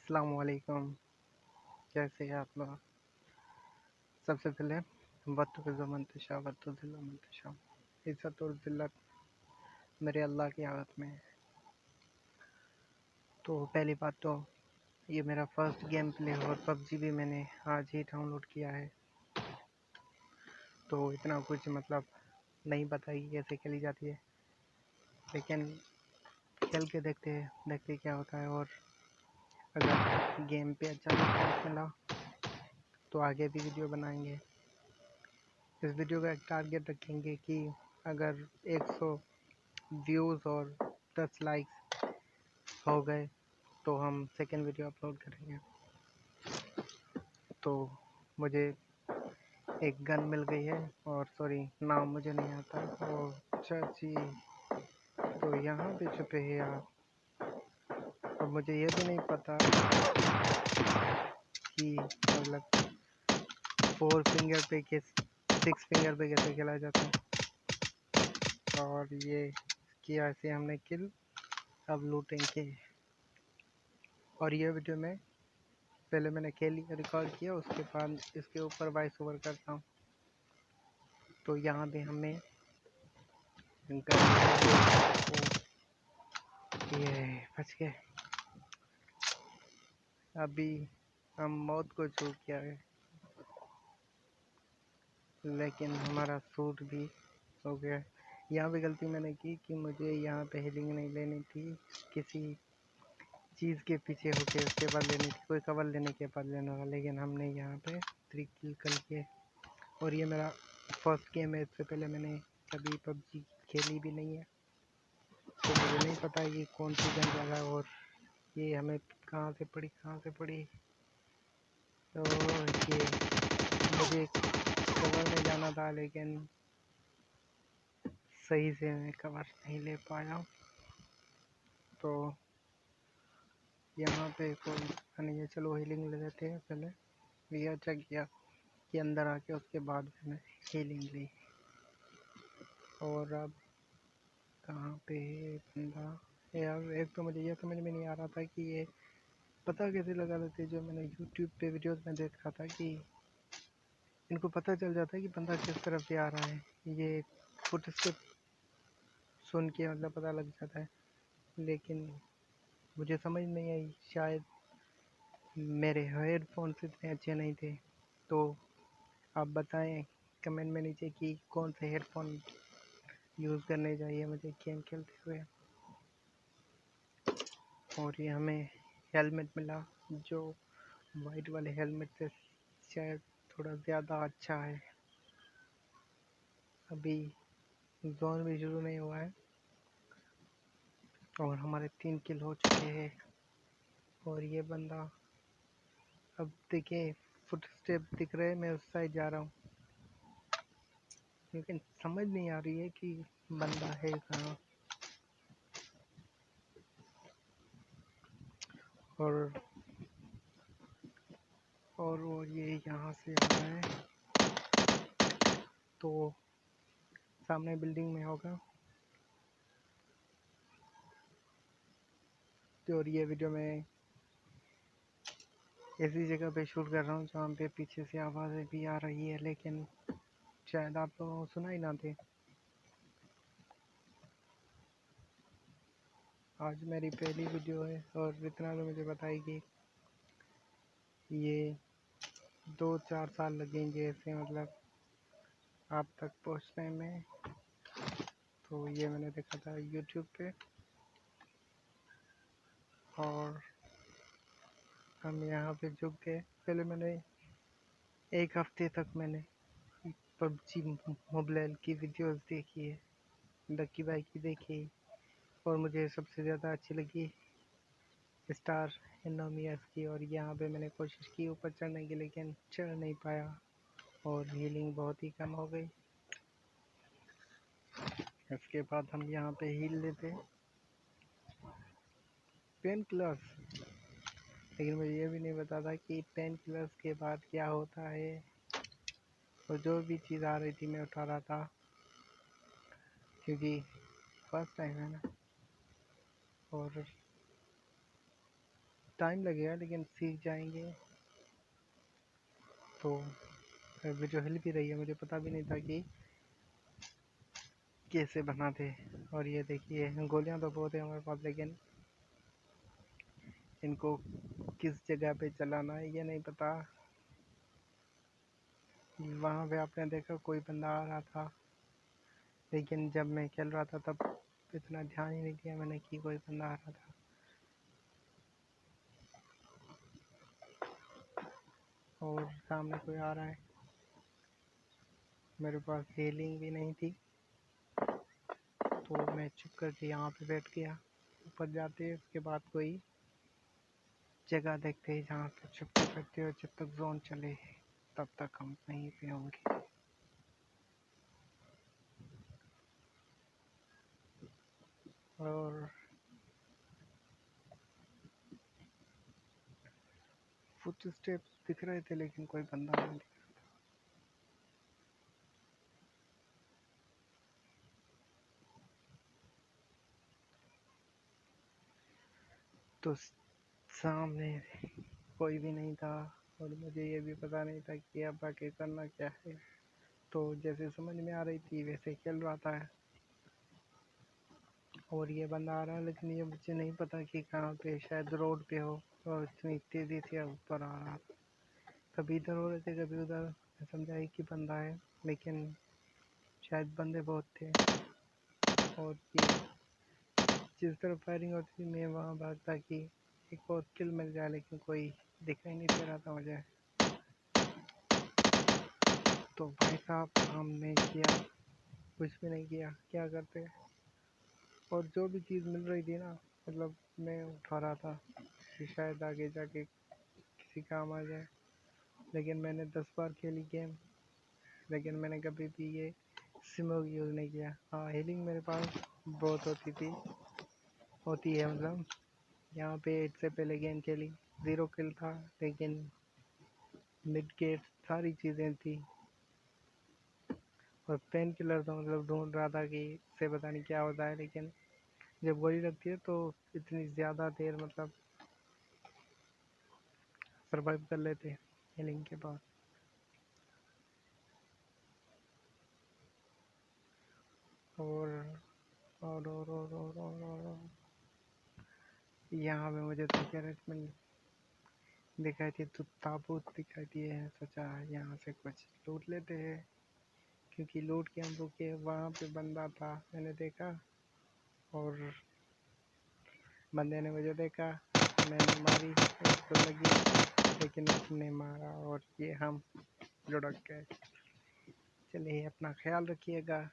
अस्सलाम वालेकुम। कैसे हैं आप लोग? सबसे पहले वतुज़मंतशा इज़्ज़त और ज़िल्लत मेरे अल्लाह के हाथ में है। तो पहली बात तो ये मेरा फर्स्ट गेम प्ले और पबजी भी मैंने आज ही डाउनलोड किया है, तो इतना कुछ मतलब नहीं पता कि कैसे खेली जाती है, लेकिन खेल के देखते क्या होता है। और अगर गेम पे अच्छा रिस्पॉन्स मिला तो आगे भी वीडियो बनाएंगे। इस वीडियो का एक टारगेट रखेंगे कि अगर 100 व्यूज़ और 10 लाइक्स हो गए तो हम सेकेंड वीडियो अपलोड करेंगे। तो मुझे एक गन मिल गई है, और सॉरी नाम मुझे नहीं आता। और चाची तो यहाँ पे छुपे हैं आप, और मुझे ये भी नहीं पता कि मतलब 4 फिंगर पे के 6 फिंगर पे कैसे खेला जाता है। और ये किया ऐसे हमने किल, अब लूटेंगे। और ये वीडियो में पहले मैंने खेली रिकॉर्ड किया, उसके बाद इसके ऊपर वॉइस ओवर करता हूँ। तो यहाँ पे हमें ये बच गए। अभी हम मौत को छू किया है, लेकिन हमारा सूट भी हो गया है। यहाँ पे गलती मैंने की कि मुझे यहाँ पे हीलिंग नहीं लेनी थी, किसी चीज़ के पीछे होके उसके बाद लेनी थी, कोई कवर लेने के बाद लेना था। लेकिन हमने यहाँ पे 3 किल कर लिए। और ये मेरा फर्स्ट गेम है, इससे पहले मैंने कभी पबजी खेली भी नहीं है, तो मुझे नहीं पता कि कौन सी गन जगह है और ये हमें कहाँ से पड़ी। तो ये मुझे कवर में जाना था, लेकिन सही से मैं कवर नहीं ले पाया। तो यहाँ पे कोई नहीं है, चलो हीलिंग ले लेते हैं पहले। ये अच्छा किया कि अंदर आके उसके बाद मैंने हीलिंग ली। और अब कहाँ पे बंदा यार, एक तो मुझे ये समझ में नहीं आ रहा था कि ये पता कैसे लगा लेते। जो मैंने यूट्यूब पे वीडियोस में देख रहा था कि इनको पता चल जाता है कि बंदा किस तरफ से आ रहा है, ये फुटस्टेप सुन के मतलब पता लग जाता है। लेकिन मुझे समझ नहीं आई, शायद मेरे हेडफोन्स इतने अच्छे नहीं थे। तो आप बताएं कमेंट में नीचे कि कौन से हेडफोन यूज़ करने चाहिए मुझे गेम खेलते हुए। और ये हमें हेलमेट मिला, जो वाइट वाले हेलमेट से शायद थोड़ा ज़्यादा अच्छा है। अभी जोन भी शुरू नहीं हुआ है और हमारे 3 किल हो चुके हैं। और ये बंदा, अब देखिए फुटस्टेप दिख रहे हैं, मैं उस साइड जा रहा हूँ, लेकिन समझ नहीं आ रही है कि बंदा है कहाँ। और वो ये यहाँ से आ रहा है, तो सामने बिल्डिंग में होगा। और ये वीडियो में ऐसी जगह पे शूट कर रहा हूँ जहाँ पे पीछे से आवाज़ें भी आ रही है, लेकिन शायद आप लोगों को सुना ही ना दे। आज मेरी पहली वीडियो है, और इतना तो मुझे पता है कि ये 2-4 साल लगेंगे ऐसे मतलब आप तक पहुँचने में। तो ये मैंने देखा था यूट्यूब पे, और हम यहाँ पे झुक गए। पहले मैंने 1 हफ्ते तक मैंने पबजी मोबाइल की वीडियोस देखी है, लकी भाई की देखी, और मुझे सबसे ज़्यादा अच्छी लगी स्टार एनोमियस की। और यहाँ पे मैंने कोशिश की ऊपर चढ़ने की, लेकिन चढ़ नहीं पाया और हीलिंग बहुत ही कम हो गई। इसके बाद हम यहाँ पे हील लेते पेन किलर्स, लेकिन मुझे ये भी नहीं पता था कि पेन किलर्स के बाद क्या होता है। और जो भी चीज़ आ रही थी मैं उठा रहा था, क्योंकि फर्स्ट टाइम है ना। और टाइम लगेगा लेकिन सीख जाएंगे। तो वीडियो हिल भी रही है, मुझे पता भी नहीं था कि कैसे बनाते। और ये देखिए गोलियां तो बहुत है हमारे पास, लेकिन इनको किस जगह पे चलाना है ये नहीं पता। वहाँ पे आपने देखा कोई बंदा आ रहा था, लेकिन जब मैं खेल रहा था तब इतना ध्यान ही नहीं दिया मैंने कि कोई बंदा आ रहा था। और सामने कोई आ रहा है, मेरे पास हीलिंग भी नहीं थी, तो मैं चुप करके यहाँ पे बैठ गया। ऊपर जाते उसके बाद कोई जगह देखते हैं जहाँ पे छुप सकते हो, जब तक जोन चले तब तक हम वहीं पे होंगे। और फुट स्टेप्स दिख रहे थे लेकिन कोई बंदा नहीं दिखा। तो सामने कोई भी नहीं था, और मुझे ये भी पता नहीं था कि अब आगे करना क्या है। तो जैसे समझ में आ रही थी वैसे खेल रहा था। और ये बंदा आ रहा है, लेकिन ये मुझे नहीं पता कि कहाँ पे, शायद रोड पे हो, और इतनी तेज़ी से ऊपर आ रहा था। कभी इधर हो रहे थे कभी उधर, मैं समझा एक ही बंदा है, लेकिन शायद बंदे बहुत थे। और ये जिस तरफ फायरिंग होती थी मैं वहाँ भागता कि एक और किल मिल जाए, लेकिन कोई दिखाई नहीं दे रहा था मुझे। तो भाई साहब हमने किया, कुछ भी नहीं किया, क्या करते। और जो भी चीज़ मिल रही थी ना, मतलब मैं उठा रहा था कि शायद आगे जाके किसी काम आ जाए। लेकिन मैंने 10 बार खेली गेम, लेकिन मैंने कभी भी ये स्मोक यूज़ नहीं किया। हाँ, हीलिंग मेरे पास बहुत होती है, मतलब यहाँ पे 8 से पहले गेम खेली, 0 किल था, लेकिन मिड गेट सारी चीज़ें थी। और पेन किलर तो मतलब ढूंढ रहा था कि इससे पता नहीं क्या होता है, लेकिन जब गोली लगती है तो इतनी ज़्यादा देर मतलब सरवाइव कर लेते हैं हीलिंग के बाद। और और यहाँ पे मुझे तो गैरेज दिखाई थी, तो ताबूत दिखाई दिए हैं। सोचा यहाँ से कुछ लूट लेते हैं, क्योंकि लूट के हम रुके, वहाँ पे बंदा था मैंने देखा, और बंदे ने मुझे देखा, मैंने मारी, उसको लगी, लेकिन उसने मारा और ये हम लुढ़क गए। चलिए अपना ख्याल रखिएगा।